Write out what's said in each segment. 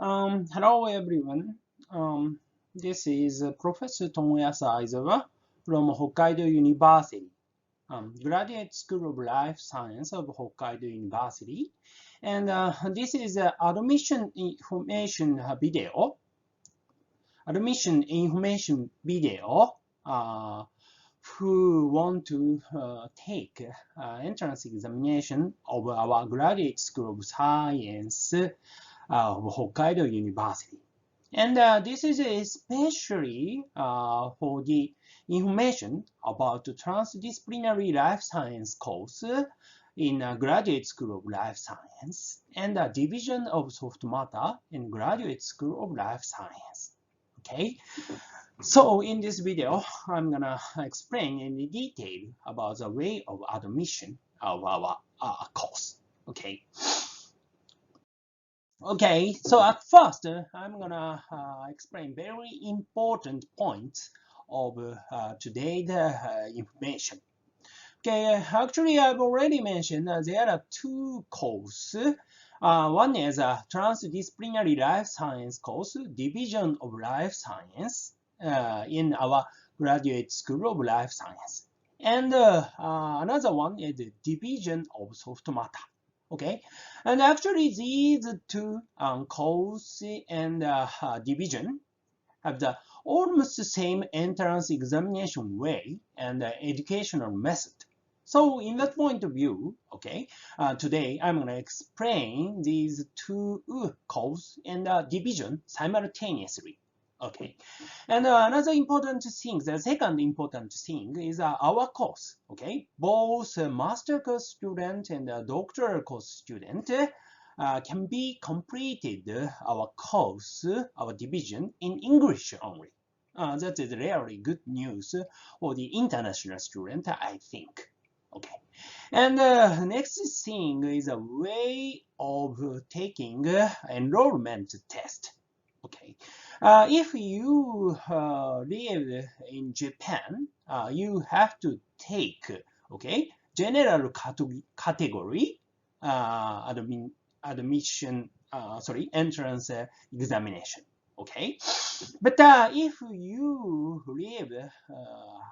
Hello everyone. This is Professor Tomoyasa Aizawa from Hokkaido University, Graduate School of Life Science of Hokkaido University. And this is admission information video who want to take entrance examination of our Graduate School of Science of Hokkaido University. And this is especially for the information about the Transdisciplinary Life Science course in Graduate School of Life Science and the Division of Soft Matter in Graduate School of Life Science. Okay, so in this video, I'm gonna explain in detail about the way of admission of our course. Okay. Okay, so at first, I'm gonna explain very important points of today's information. Okay, actually, I've already mentioned there are two courses. One is a Transdisciplinary Life Science course, Division of Life Science in our Graduate School of Life Science. And another one is the Division of Soft Matter. Okay, and actually these two course and division have the almost the same entrance examination way and educational method. So in that point of view, okay, today I'm going to explain these two course and division simultaneously. Okay, and another important thing, the second important thing is our course. Okay, both master course student and doctoral course student can be completed our course, our division in English only. That is really good news for the international student, I think. Okay, and next thing is a way of taking enrollment test. Okay, if you live in Japan, you have to take general category admission entrance examination. Okay, but if you live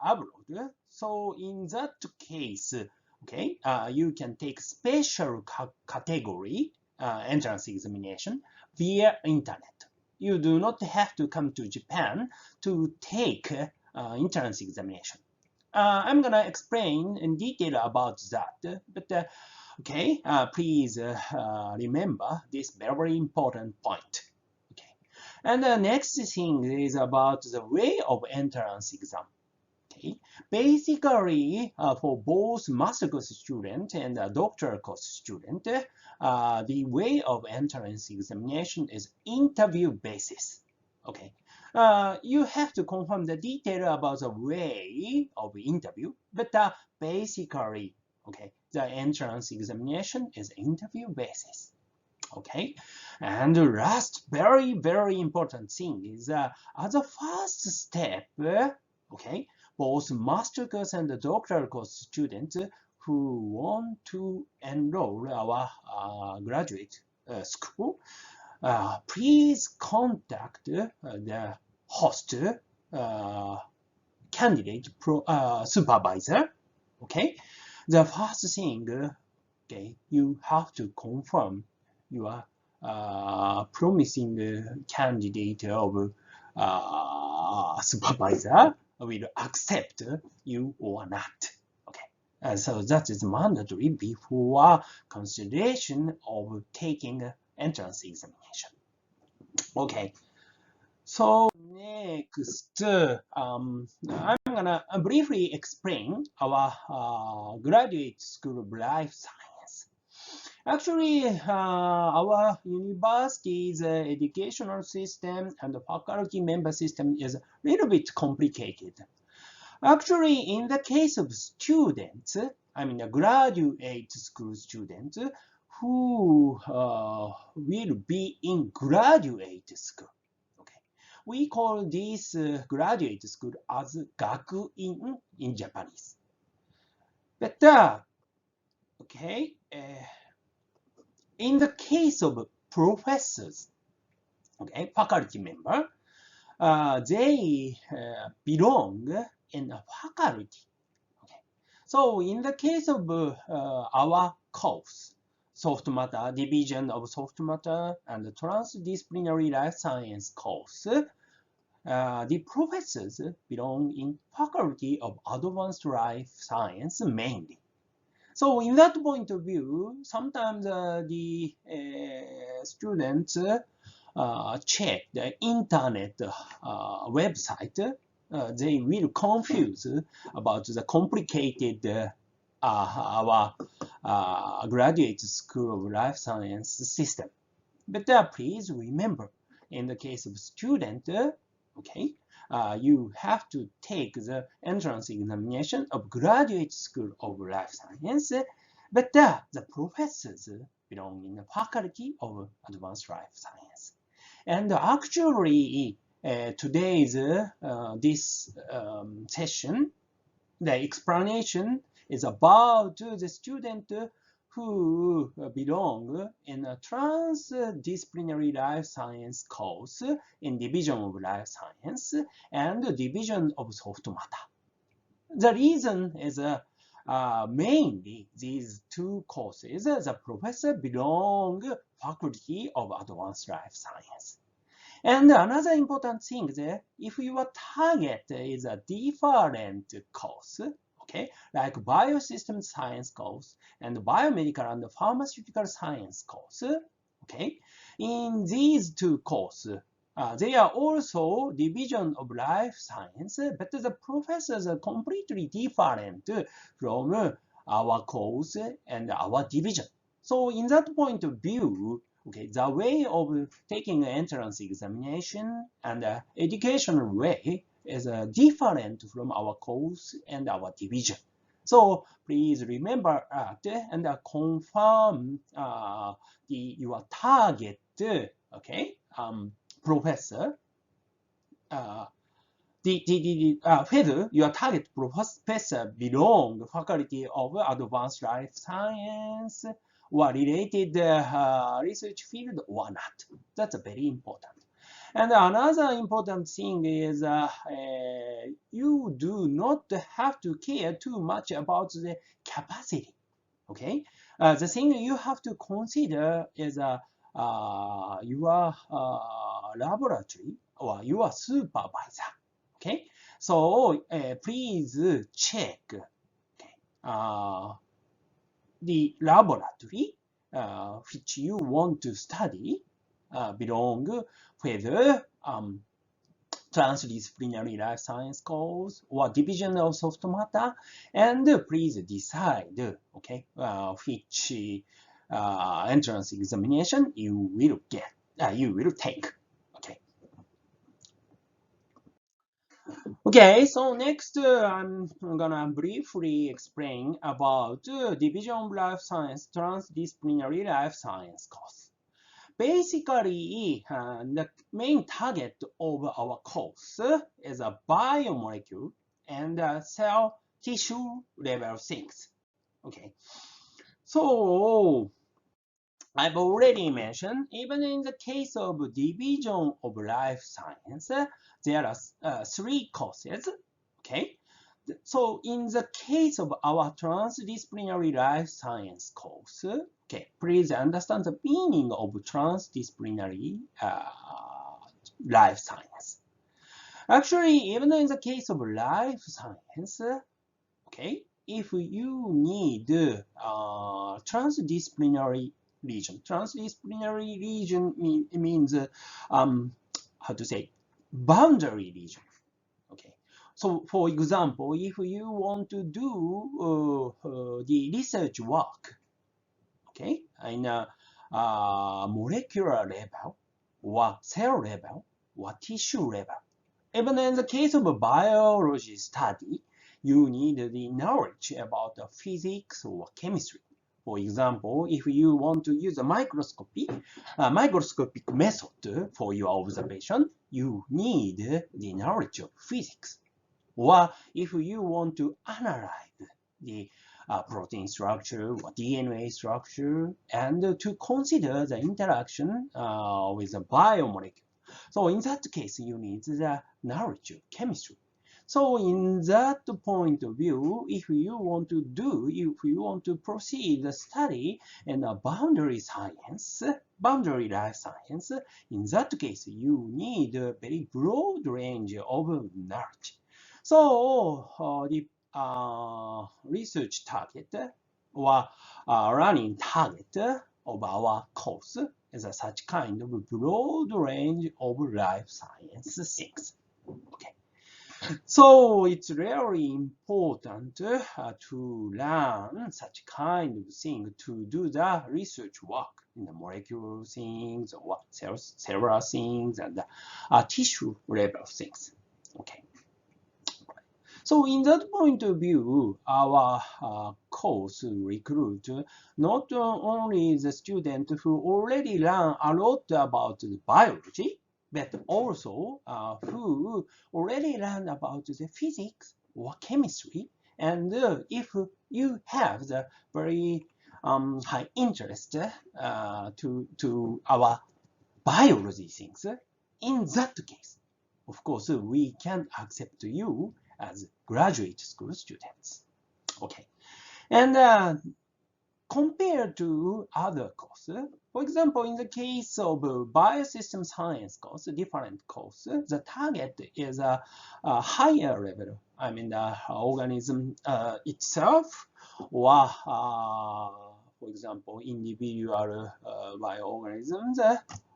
abroad, so in that case, okay, you can take special category entrance examination via internet. You do not have to come to Japan to take entrance examination. I'm gonna explain in detail about that, but okay, please remember this very important point. Okay, and the next thing is about the way of entrance exam. Okay, basically for both master course student and doctoral course student, the way of entrance examination is interview basis. Okay, you have to confirm the detail about the way of interview, but basically, okay, the entrance examination is interview basis. Okay, and the last very important thing is as a first step, okay, both master course and the doctoral course students who want to enroll our graduate school, please contact the host candidate supervisor. Okay, the first thing, okay, you have to confirm your promising candidate of supervisor will accept you or not. Okay, so that is mandatory before consideration of taking entrance examination. Okay, so next, I'm gonna briefly explain our graduate school of life science. Actually, our university's educational system and the faculty member system is a little bit complicated. Actually, in the case of students, I mean a graduate school student who will be in graduate school. Okay, we call this graduate school as gakuin in Japanese. But okay, in the case of professors, okay, faculty member, they belong in a faculty. Okay. So in the case of our course, soft matter, division of soft matter, and transdisciplinary life science course, the professors belong in faculty of advanced life science mainly. So in that point of view, sometimes the students check the internet website, they will confuse about the complicated our graduate school of life science system. But please remember, in the case of student, okay, you have to take the entrance examination of graduate school of life science, but the professors belong in the faculty of advanced life science. And actually, today's this session, the explanation is about the student who belong in a transdisciplinary life science course in division of life science and division of soft matter. The reason is mainly these two courses, the professor belong faculty of advanced life science. And another important thing is if your target is a different course, okay, like biosystem science course and biomedical and pharmaceutical science course, okay, in these two courses, they are also division of life science, but the professors are completely different from our course and our division. So in that point of view, okay, the way of taking an entrance examination and educational way is different from our course and our division. So please remember that and confirm your target, okay, professor, whether your target professor belong faculty of advanced life science or related research field or not. That's very important. And another important thing is you do not have to care too much about the capacity. Okay, the thing you have to consider is your laboratory or your supervisor. Okay, so please check the laboratory which you want to study belong whether transdisciplinary life science course or division of soft matter, and please decide, okay, which entrance examination you will get, you will take. Okay. Okay, so next I'm gonna briefly explain about division of life science, transdisciplinary life science course. Basically, the main target of our course is a biomolecule and cell tissue level things. Okay, so I've already mentioned, even in the case of division of life science, there are three courses. Okay, so in the case of our transdisciplinary life science course, okay, please understand the meaning of transdisciplinary life science. Actually, even in the case of life science, okay, if you need transdisciplinary region means how to say boundary region. Okay, so for example, if you want to do the research work, okay, in a molecular level or cell level or tissue level, even in the case of a biology study, you need the knowledge about the physics or chemistry. For example, if you want to use a microscopic method for your observation, you need the knowledge of physics. Or if you want to analyze the protein structure or DNA structure and to consider the interaction with a biomolecule, So in that case, you need the knowledge of chemistry. So in that point of view, if you want to proceed the study in a boundary life science, in that case, you need a very broad range of knowledge. So the research target or running target of our course is such kind of broad range of life science things. Okay. So it's really important to learn such kind of thing to do the research work in the molecular things or cellular things and tissue level things. Okay. So in that point of view, our course recruit not only the student who already learn a lot about the biology, but also who already learn about the physics or chemistry. And if you have the very high interest to our biology things, in that case, of course, we can accept you as graduate school students. Okay. And compared to other courses, for example, in the case of biosystem science course, different course, the target is a higher level. I mean, the organism itself, or for example, individual bioorganisms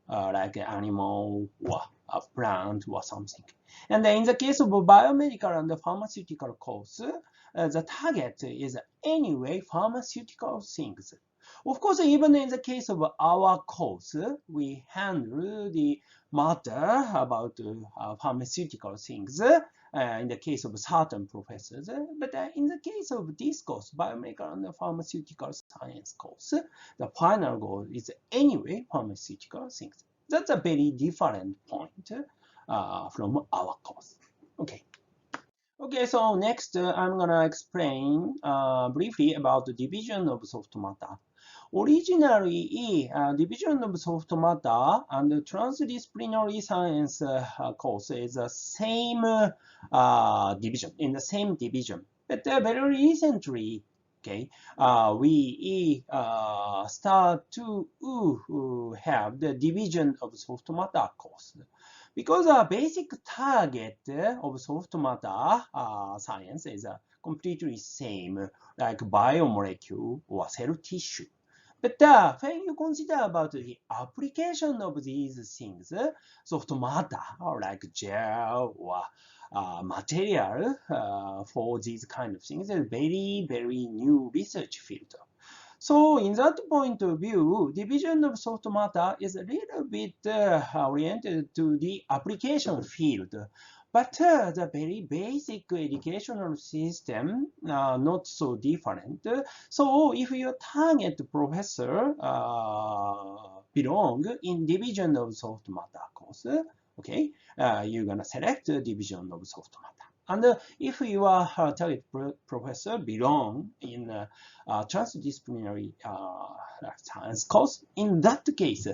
like an animal or a plant or something. And in the case of biomedical and pharmaceutical course, the target is anyway pharmaceutical things. Of course, even in the case of our course, we handle the matter about pharmaceutical things in the case of certain professors. But in the case of this course, biomedical and pharmaceutical science course, the final goal is anyway pharmaceutical things. That's a very different point from our course. Okay. Okay, so next I'm gonna explain briefly about the division of soft matter. Originally, division of soft matter and transdisciplinary science course is the same division. But very recently, okay, we start to have the division of soft matter course. Because the basic target of soft matter science is completely same, like biomolecule or cell tissue. But when you consider about the application of these things, soft matter, or like gel or material for these kind of things, is very, very new research field. So in that point of view, division of soft matter is a little bit oriented to the application field. But the very basic educational system not so different. So if your target professor belong in division of soft matter course, okay, you're gonna select division of soft matter. And if your target professor belong in transdisciplinary science course, in that case,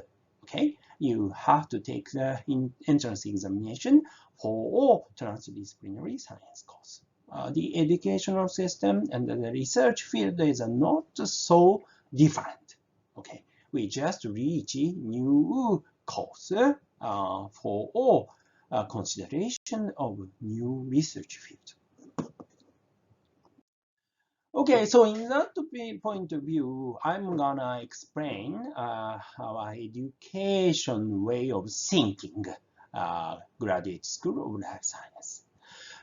okay, you have to take the entrance examination for transdisciplinary science course. The educational system and the research field is not so different. Okay, we just reach a new course for all consideration of new research field. Okay, so in that point of view, I'm gonna explain our education way of thinking, graduate school of life science.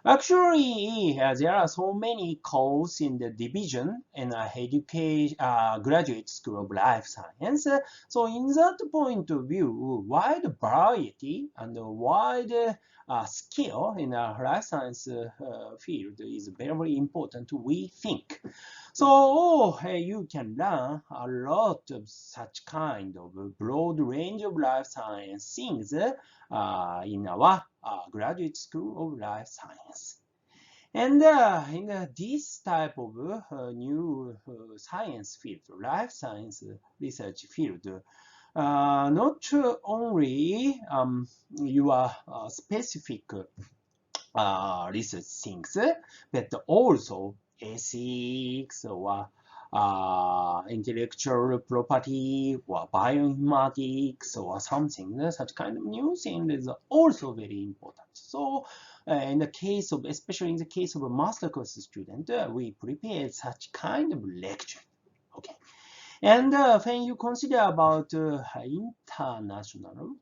Actually, there are so many courses in the division in graduate school of life science. So in that point of view, wide variety and wide skill in the life science field is very important, we think. So you can learn a lot of such kind of broad range of life science things in our graduate school of life science. And in this type of new science field, life science research field, not only your specific research things, but also ethics or intellectual property or bioinformatics or something, such kind of new thing is also very important. So in the case of, especially in the case of a master course student, we prepare such kind of lecture. Okay. And when you consider about international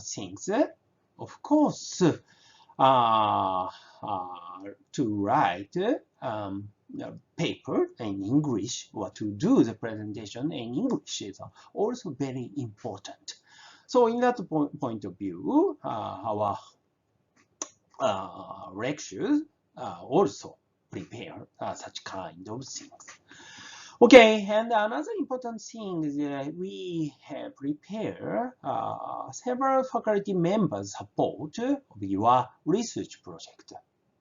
things, of course, to write paper in English or to do the presentation in English is also very important. So in that point of view, our lectures also prepare such kind of things. Okay, and another important thing is we prepare several faculty members support of your research project.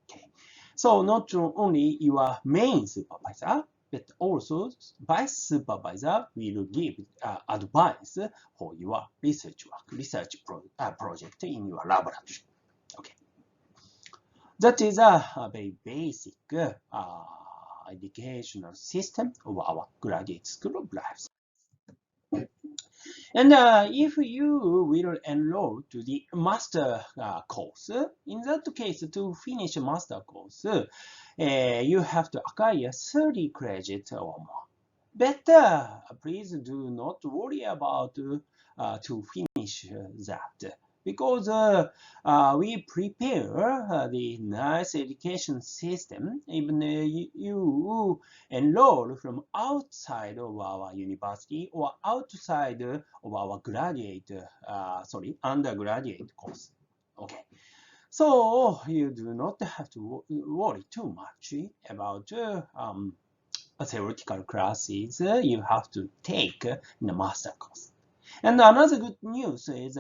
Okay, so not only your main supervisor, but also vice supervisor will give advice for your research work, project in your laboratory. Okay, that is a very basic educational system of our graduate school of life. And if you will enroll to the master course, in that case, to finish a master course, you have to acquire 30 credits or more. But please do not worry about to finish that. Because we prepare the nice education system, even you enroll from outside of our university or outside of our undergraduate course. Okay. So you do not have to worry too much about theoretical classes you have to take in the master course. And another good news is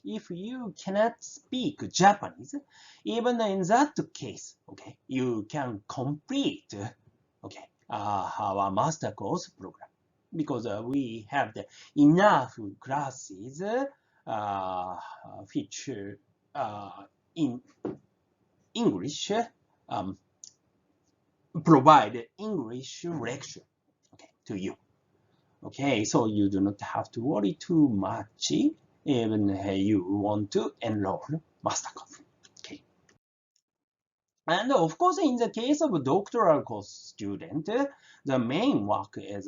if you cannot speak Japanese, even in that case, okay, you can complete our master course program because we have enough classes which in English provide English lecture to you. Okay, so you do not have to worry too much even you want to enroll master course. Okay. And of course, in the case of a doctoral course student, the main work is,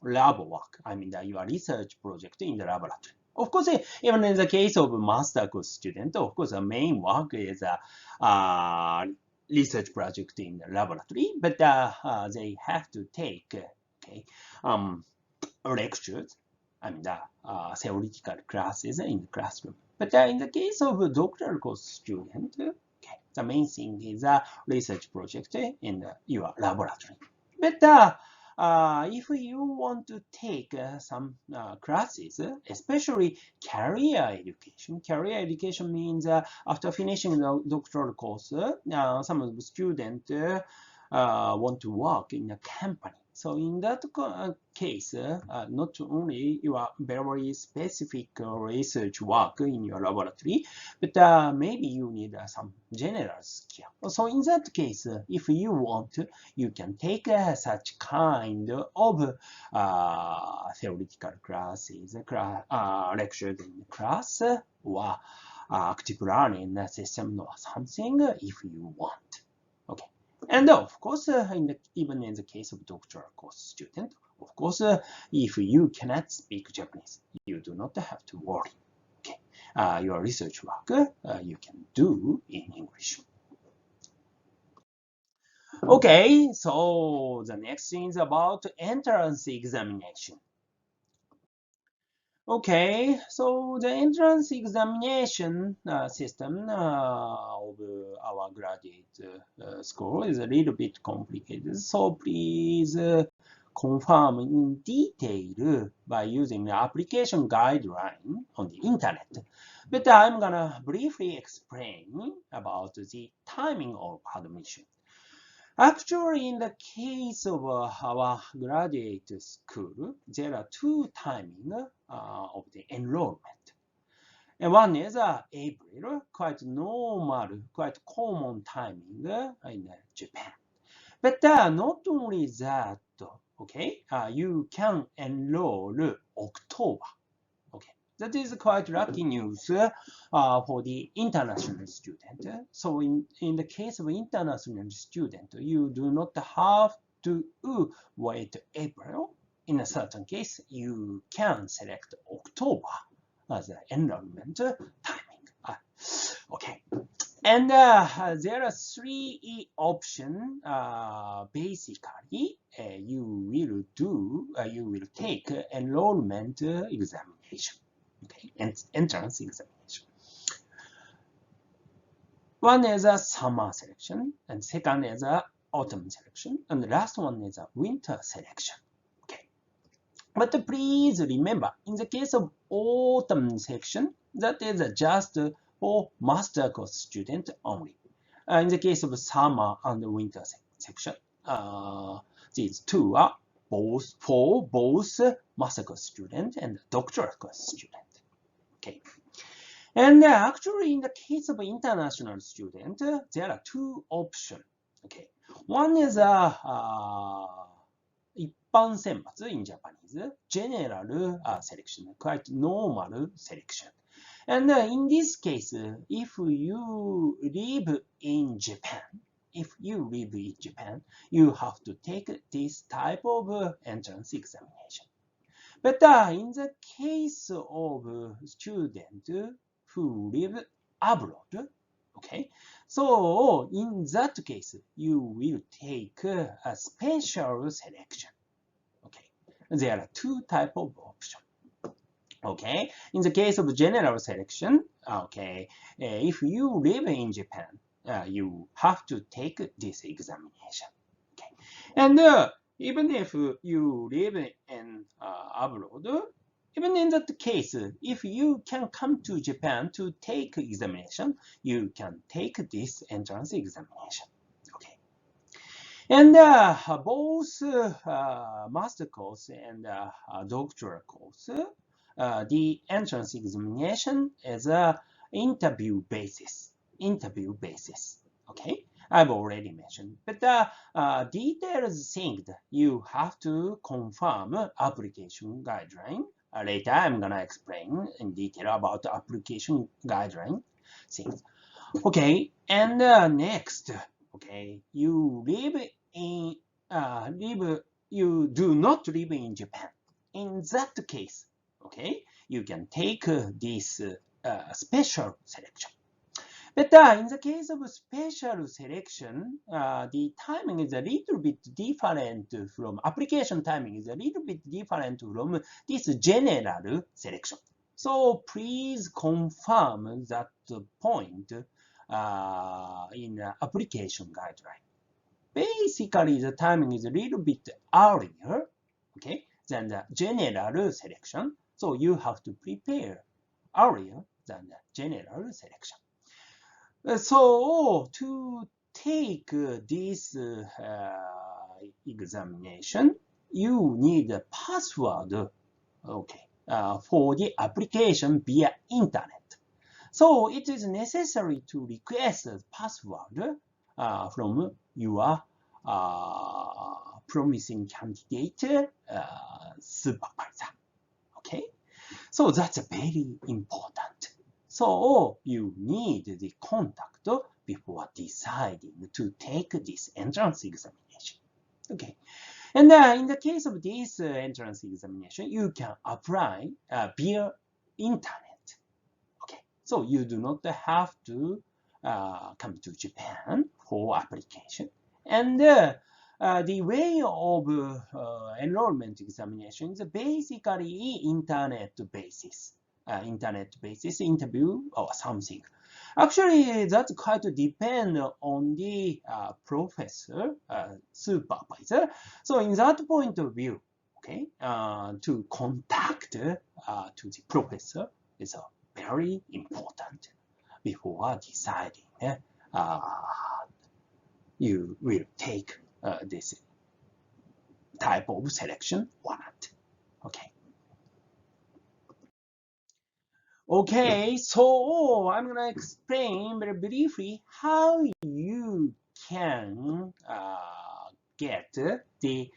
lab work. I mean, your research project in the laboratory. Of course, even in the case of a master course student, of course, the main work is a research project in the laboratory, but they have to take lectures, I mean the theoretical classes in the classroom. But in the case of a doctoral course student, the main thing is a research project in your laboratory. But if you want to take some classes, especially career education means after finishing the doctoral course, some of the students want to work in a company. So in that case, not only your very specific research work in your laboratory, but maybe you need some general skill. So in that case, if you want, you can take such kind of theoretical classes, lectures in class, or active learning system or something if you want. Okay. And of course, even in the case of doctoral course student, of course, if you cannot speak Japanese, you do not have to worry. Okay, your research work you can do in English. Okay, so the next thing is about entrance examination. Okay, so the entrance examination system of our graduate school is a little bit complicated. So please confirm in detail by using the application guideline on the internet. But I'm gonna briefly explain about the timing of admission. Actually, in the case of our graduate school, there are two timings of the enrollment. And one is April, quite normal, quite common timing in Japan. But not only that, okay, you can enroll October. Okay, that is quite lucky news for the international student. So in the case of international student, you do not have to wait April. In a certain case, you can select October as the enrollment timing. Okay. And there are three options. Basically, you will take enrollment examination, okay, and entrance examination. One is a summer selection, and second is a autumn selection, and the last one is a winter selection. Okay, but please remember, in the case of autumn selection, that is just for master course student only. In the case of summer and winter section, these two are both for both master course student and doctoral course student. Okay, and actually, in the case of international student, there are two options. Okay, one is一般選抜 in Japanese, general selection, quite normal selection. And in this case, if you live in Japan, you have to take this type of entrance examination. But in the case of students who live abroad, okay, so in that case, you will take a special selection. Okay, there are two types of options. Okay, in the case of general selection, okay, if you live in Japan, you have to take this examination. Okay, and even if you live in abroad, even in that case, if you can come to Japan to take examination, you can take this entrance examination. Okay, and both master course and doctoral course, the entrance examination is a interview basis. Okay, I've already mentioned. But details things you have to confirm application guideline. Later, I'm gonna explain in detail about the application guideline things. Okay, and next, okay, you do not live in Japan. In that case, okay, you can take this special selection. But in the case of special selection, the timing is a little bit different from application timing is a little bit different from this general selection. So please confirm that point in application guideline. Basically, the timing is a little bit earlier, okay, than the general selection. So you have to prepare earlier than the general selection. So to take this examination, you need a password, okay, for the application via internet. So it is necessary to request a password from your promising candidate supervisor. Okay, so that's very important. So you need the contact before deciding to take this entrance examination. Okay, and in the case of this entrance examination, you can apply via internet. Okay, so you do not have to come to Japan for application. And the way of enrollment examination is basically internet basis interview or something. Actually, that's quite depend on the professor, supervisor. So in that point of view, okay, to contact to the professor is very important before deciding you will take this type of selection or not. Okay. Okay, so I'm gonna explain very briefly how you can get the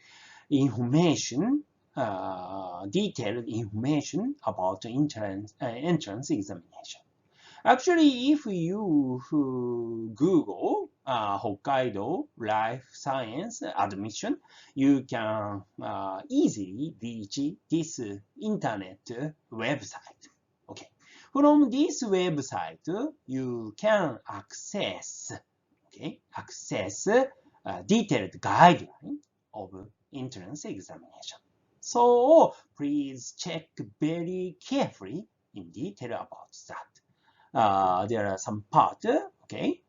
information, detailed information about the entrance examination. Actually, if you Google Hokkaido Life Science Admission, you can easily reach this internet website. Okay. From this website, you can access, detailed guideline of entrance examination. So please check very carefully in detail about that. There are some parts,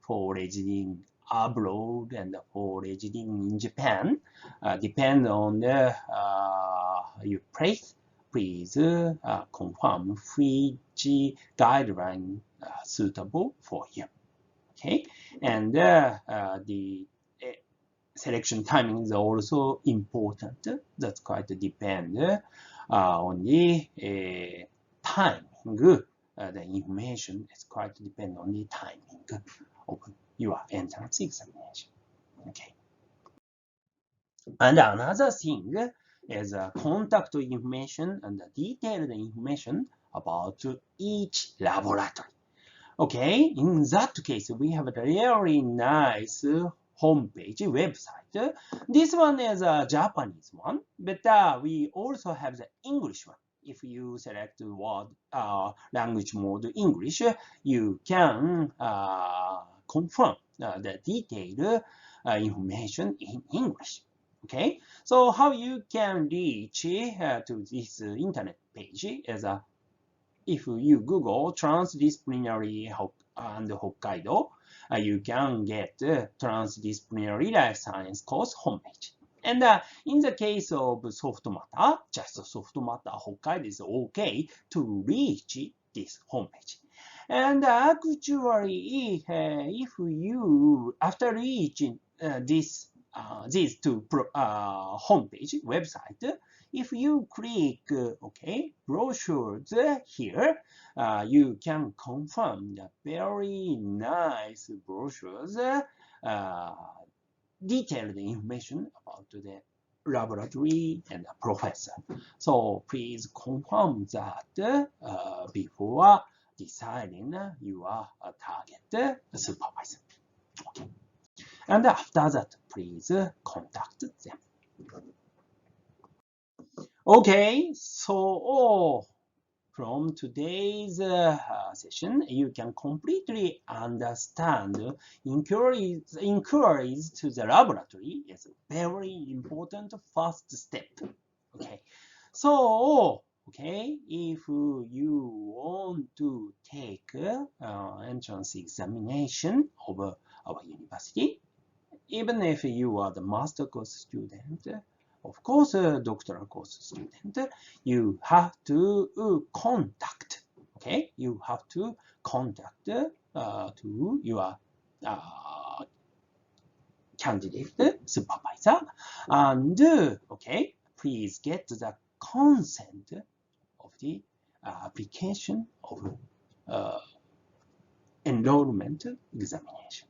for residing abroad and for residing in Japan. Depend on the your place. Please confirm which guideline suitable for you. Okay, and the selection timing is also important. That's quite depend on the timing. The information is quite depend on the timing of your entrance examination. Okay. And another thing is contact information and detailed information about each laboratory. Okay, in that case, we have a really nice homepage website. This one is a Japanese one, but we also have the English one. If you select word language mode English, you can confirm the detailed information in English. Okay, so how you can reach to this internet page is if you Google Transdisciplinary and Hokkaido, you can get Transdisciplinary Life Science course homepage. And in the case of soft matter, just soft matter Hokkaido is okay to reach this homepage. And actually, if you, after reaching these two homepage website, if you click brochures here, you can confirm the very nice brochures, detailed information about the laboratory and the professor. So please confirm that before deciding your target supervisor. Okay. And after that, please contact them. Okay, so from today's session, you can completely understand inquiries to the laboratory is a very important first step. Okay, so if you want to take entrance examination of our university, even if you are the master course student, of course, a doctoral course student, you have to contact, you have to contact to your candidate supervisor, and please get the consent of the application of enrollment examination.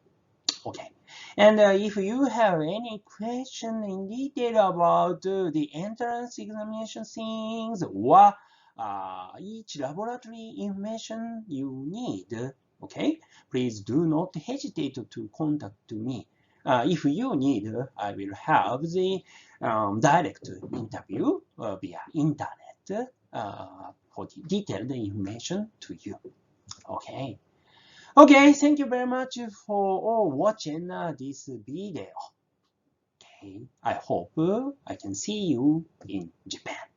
Okay. And if you have any question in detail about the entrance examination things or each laboratory information you need, please do not hesitate to contact me. If you need, I will have the direct interview via internet for the detailed information to you. Okay. Okay, thank you very much for watching this video. Okay, I hope I can see you in Japan.